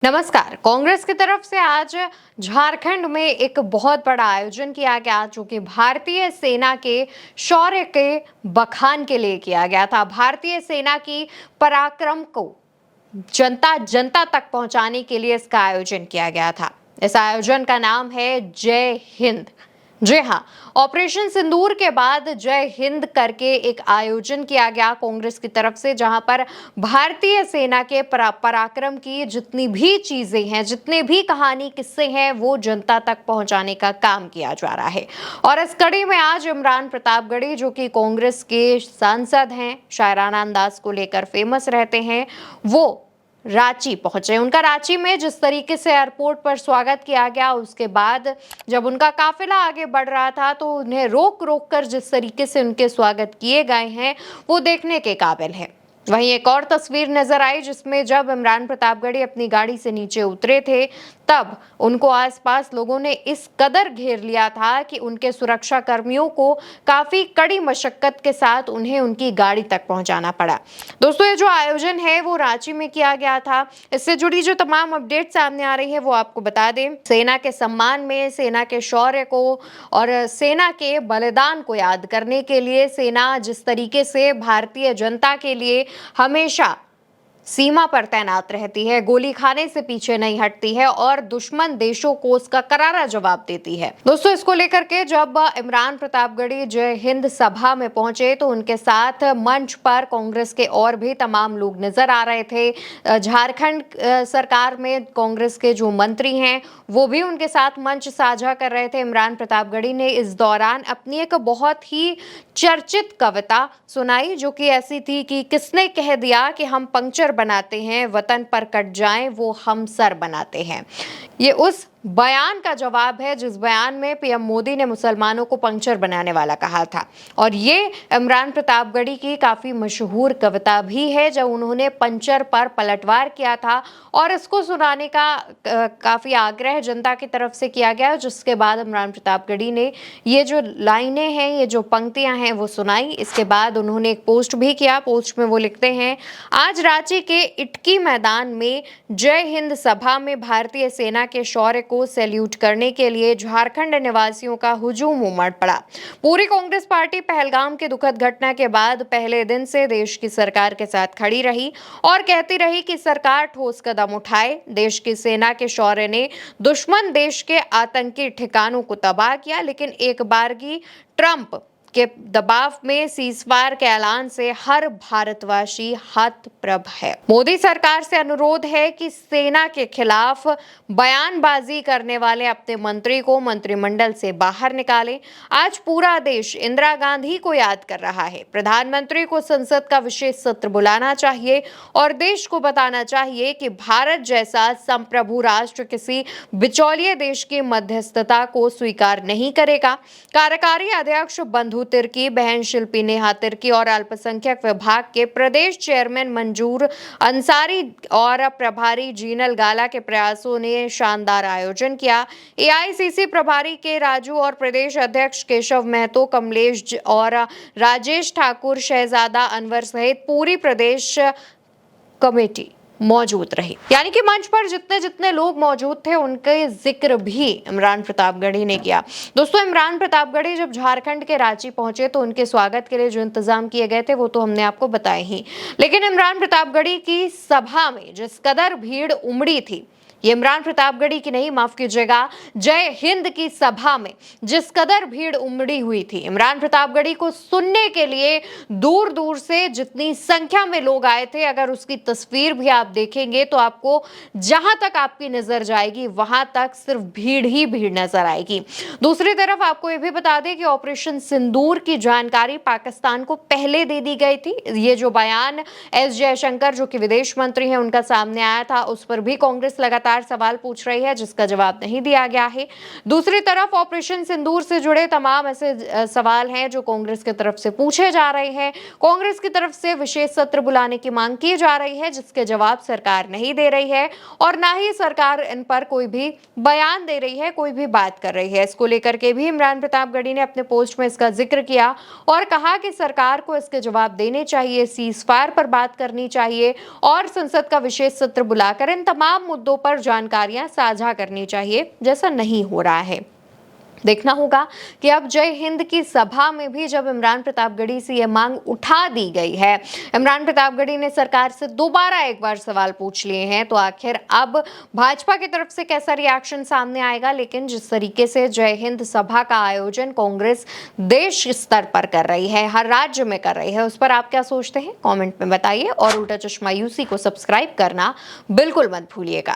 नमस्कार। कांग्रेस की तरफ से आज झारखंड में एक बहुत बड़ा आयोजन किया गया जो कि भारतीय सेना के शौर्य के बखान के लिए किया गया था। भारतीय सेना की पराक्रम को जनता जनता तक पहुंचाने के लिए इसका आयोजन किया गया था। इस आयोजन का नाम है जय हिंद। जी हाँ, ऑपरेशन सिंदूर के बाद जय हिंद करके एक आयोजन किया गया कांग्रेस की तरफ से, जहां पर भारतीय सेना के पराक्रम की जितनी भी चीजें हैं, जितने भी कहानी किस्से हैं, वो जनता तक पहुंचाने का काम किया जा रहा है। और इस कड़ी में आज इमरान प्रतापगढ़ी, जो कि कांग्रेस के सांसद हैं, शायराना अंदाज को लेकर फेमस रहते हैं, वो रांची पहुंचे। उनका रांची में जिस तरीके से एयरपोर्ट पर स्वागत किया गया, उसके बाद जब उनका काफिला आगे बढ़ रहा था तो उन्हें रोक रोक कर जिस तरीके से उनके स्वागत किए गए हैं, वो देखने के काबिल है। वहीं एक और तस्वीर नजर आई जिसमें जब इमरान प्रतापगढ़ी अपनी गाड़ी से नीचे उतरे थे, तब उनको आसपास लोगों ने इस कदर घेर लिया था कि उनके सुरक्षा कर्मियों को काफी कड़ी मशक्कत के साथ उन्हें उनकी गाड़ी तक पहुंचाना पड़ा। दोस्तों, ये जो आयोजन है वो रांची में किया गया था। इससे जुड़ी जो तमाम अपडेट सामने आ रही है वो आपको बता दें। सेना के सम्मान में, सेना के शौर्य को और सेना के बलिदान को याद करने के लिए सेना जिस तरीके से भारतीय जनता के लिए हमेशा सीमा पर तैनात रहती है, गोली खाने से पीछे नहीं हटती है और दुश्मन देशों को उसका करारा जवाब देती है। दोस्तों, इसको लेकर के जब इमरान प्रतापगढ़ी जय हिंद सभा में पहुंचे तो उनके साथ मंच पर कांग्रेस के और भी तमाम लोग नजर आ रहे थे। झारखंड सरकार में कांग्रेस के जो मंत्री हैं वो भी उनके साथ मंच साझा कर रहे थे। इमरान प्रतापगढ़ी ने इस दौरान अपनी एक बहुत ही चर्चित कविता सुनाई, जो कि ऐसी थी कि किसने कह दिया कि हम पंक्चर बनाते हैं, वतन पर कट जाएं वो हम सर बनाते हैं। ये उस बयान का जवाब है जिस बयान में पीएम मोदी ने मुसलमानों को पंक्चर बनाने वाला कहा था। और ये इमरान प्रतापगढ़ी की काफी मशहूर कविता भी है जब उन्होंने पंक्चर पर पलटवार किया था, और इसको सुनाने का काफी आग्रह जनता की तरफ से किया गया, जिसके बाद इमरान प्रतापगढ़ी ने ये जो लाइनें हैं, ये जो पंक्तियां हैं वो सुनाई। इसके बाद उन्होंने एक पोस्ट भी किया। पोस्ट में वो लिखते हैं, आज रांची के इटकी मैदान में जय हिंद सभा में भारतीय सेना के शौर्य को सैल्यूट करने के लिए झारखंड निवासियों का हुजूम उमड़ पड़ा। पूरी कांग्रेस पार्टी पहलगाम के दुखद घटना के बाद पहले दिन से देश की सरकार के साथ खड़ी रही और कहती रही कि सरकार ठोस कदम उठाए। देश की सेना के शौर्य ने दुश्मन देश के आतंकी ठिकानों को तबाह किया, लेकिन एक बारगी ट्रंप के दबाव में सीजफायर के ऐलान से हर भारतवासी हतप्रभ है। मोदी सरकार से अनुरोध है कि सेना के खिलाफ बयानबाजी करने वाले अपने मंत्री को मंत्रिमंडल से बाहर निकालें। आज पूरा देश इंदिरा गांधी को याद कर रहा है। प्रधानमंत्री को संसद का विशेष सत्र बुलाना चाहिए और देश को बताना चाहिए कि भारत जैसा संप्रभु राष्ट्र किसी बिचौलिए देश की मध्यस्थता को स्वीकार नहीं करेगा। कार्यकारी अध्यक्ष बंधु तिर्की, बहन शिल्पी नेहा तिर्की और अल्पसंख्यक विभाग के प्रदेश चेयरमैन मंजूर अंसारी और प्रभारी जीनल गाला के प्रयासों ने शानदार आयोजन किया। एआईसीसी प्रभारी के राजू और प्रदेश अध्यक्ष केशव महतो, कमलेश और राजेश ठाकुर, शहजादा अनवर सहित पूरी प्रदेश कमेटी मौजूद रही। यानी कि मंच पर जितने जितने लोग मौजूद थे उनके जिक्र भी इमरान प्रतापगढ़ी ने किया। दोस्तों, इमरान प्रतापगढ़ी जब झारखंड के रांची पहुंचे तो उनके स्वागत के लिए जो इंतजाम किए गए थे वो तो हमने आपको बताए ही, लेकिन इमरान प्रतापगढ़ी की सभा में जिस कदर भीड़ उमड़ी थी, ये इमरान प्रतापगढ़ी की नहीं, माफ कीजिएगा, जय हिंद की सभा में जिस कदर भीड़ उमड़ी हुई थी, इमरान प्रतापगढ़ी को सुनने के लिए दूर दूर से जितनी संख्या में लोग आए थे, अगर उसकी तस्वीर भी आप देखेंगे तो आपको जहां तक आपकी नजर जाएगी वहां तक सिर्फ भीड़ ही भीड़ नजर आएगी। दूसरी तरफ आपको यह भी बता दें कि ऑपरेशन सिंदूर की जानकारी पाकिस्तान को पहले दे दी गई थी। ये जो बयान एस जयशंकर, जो कि विदेश मंत्री हैं, उनका सामने आया था, उस पर भी कांग्रेस लगातार लगातार सवाल पूछ रही है जिसका जवाब नहीं दिया गया है। दूसरी तरफ ऑपरेशन सिंदूर से जुड़े तमाम ऐसे सवाल हैं जो कांग्रेस की तरफ से पूछे जा रहे हैं। कांग्रेस की तरफ से विशेष सत्र बुलाने की मांग की जा रही है जिसके जवाब सरकार नहीं दे रही है और ना ही सरकार इन पर कोई भी बयान दे रही है, कोई भी बात कर रही है। इसको लेकर के भी इमरान प्रतापगढ़ी ने अपने पोस्ट में इसका जिक्र किया और कहा कि सरकार को इसके जवाब देने चाहिए, सीज फायर पर बात करनी चाहिए और संसद का विशेष सत्र बुलाकर इन तमाम मुद्दों पर जानकारियां साझा करनी चाहिए, जैसा नहीं हो रहा है। देखना होगा कि अब जय हिंद की सभा में भी जब इमरान प्रतापगढ़ी से यह मांग उठा दी गई है, इमरान प्रतापगढ़ी ने सरकार से दोबारा एक बार सवाल पूछ लिए हैं, तो आखिर अब भाजपा की तरफ से कैसा रिएक्शन सामने आएगा। लेकिन जिस तरीके से जय हिंद सभा का आयोजन कांग्रेस देश स्तर पर कर रही है, हर राज्य में कर रही है, उस पर आप क्या सोचते हैं कॉमेंट में बताइए और उल्टा चश्मा यूसी को सब्सक्राइब करना बिल्कुल मत भूलिएगा।